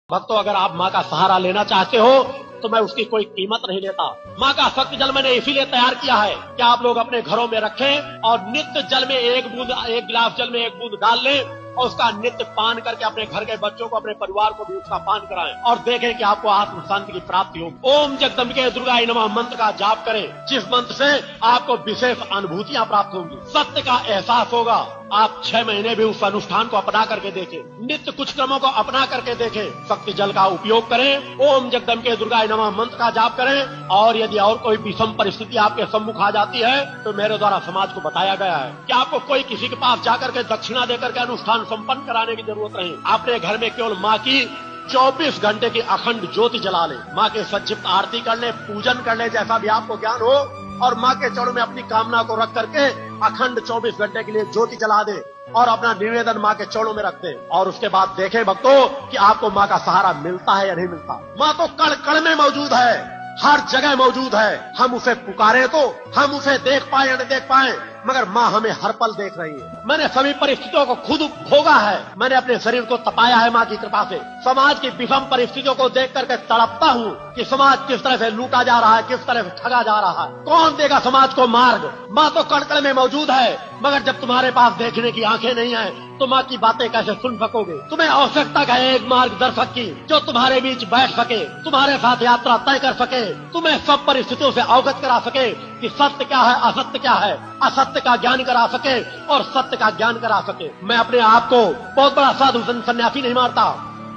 भक्तों, अगर आप माँ का सहारा लेना चाहते हो तो मैं उसकी कोई कीमत नहीं लेता। माँ का सत्य जल मैंने इसीलिए तैयार किया है कि आप लोग अपने घरों में रखें और नित्य जल में एक गिलास जल में एक बूंद डाल लें और उसका नित्य पान करके अपने घर के बच्चों को, अपने परिवार को भी उसका पान कराएं और देखें कि आपको आत्म शांति की प्राप्ति होगी। ओम जगदम्बिके दुर्गाय नमः मंत्र का जाप करें, जिस मंत्र से आपको विशेष अनुभूतियां प्राप्त होंगी, सत्य का एहसास होगा। आप 6 महीने भी उस अनुष्ठान को अपना करके देखें, नित्य कुछ क्रमों को अपना करके देखें, शक्ति जल का उपयोग करें, ओम जगदम्बिके दुर्गाय नमः मंत्र का जाप करें। और यदि और कोई विषम परिस्थिति आपके सम्मुख आ जाती है तो मेरे द्वारा समाज को बताया गया है कि आपको कोई किसी के पास जाकर के दक्षिणा देकर के अनुष्ठान संपन्न कराने की जरूरत नहीं। अपने घर में केवल माँ की 24 घंटे की अखंड ज्योति जला ले, माँ के सचिव आरती कर ले, पूजन कर ले, जैसा भी आपको ज्ञान हो, और माँ के चरणों में अपनी कामना को रख करके अखंड 24 घंटे के लिए ज्योति जला दे और अपना निवेदन माँ के चरणों में रख दे। और उसके बाद देखें भक्तों कि आपको माँ का सहारा मिलता है या नहीं मिलता। माँ तो कण कण में मौजूद है, हर जगह मौजूद है। हम उसे पुकारे तो हम उसे देख पाए या नहीं देख पाए, मगर माँ हमें हर पल देख रही है। मैंने सभी परिस्थितियों को खुद भोगा है, मैंने अपने शरीर को तपाया है माँ की कृपा से। समाज की विषम परिस्थितियों को देख करके तड़पता हूँ कि समाज किस तरह से लूटा जा रहा है, किस तरह से ठगा जा रहा है। कौन देगा समाज को मार्ग? माँ तो कण कण में मौजूद है, मगर जब तुम्हारे पास देखने की आंखें नहीं है तो माँ की बातें कैसे सुन सकोगे? तुम्हें आवश्यकता है एक मार्गदर्शक की जो तुम्हारे बीच बैठ सके, तुम्हारे साथ यात्रा तय कर सके, तुम्हें सब परिस्थितियों से अवगत करा सके कि सत्य क्या है, असत्य क्या है, असत्य का ज्ञान करा सके और सत्य का ज्ञान करा सके। मैं अपने आप को बहुत बड़ा साधु सन्यासी नहीं मानता,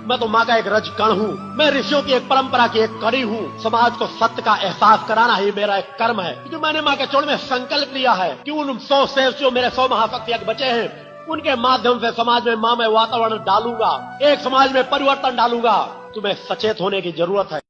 मैं तो माँ का एक रज कण हूँ। मैं ऋषियों की एक परंपरा की एक कड़ी हूँ। समाज को सत्य का एहसास कराना ही मेरा एक कर्म है। जो मैंने माँ के चरण में संकल्प लिया है कि उन 100 शेष जो मेरे 100 महाशक्ति बचे हैं, उनके माध्यम से समाज में माँ मैं वातावरण डालूंगा, एक समाज में परिवर्तन डालूंगा। तुम्हें सचेत होने की जरूरत है।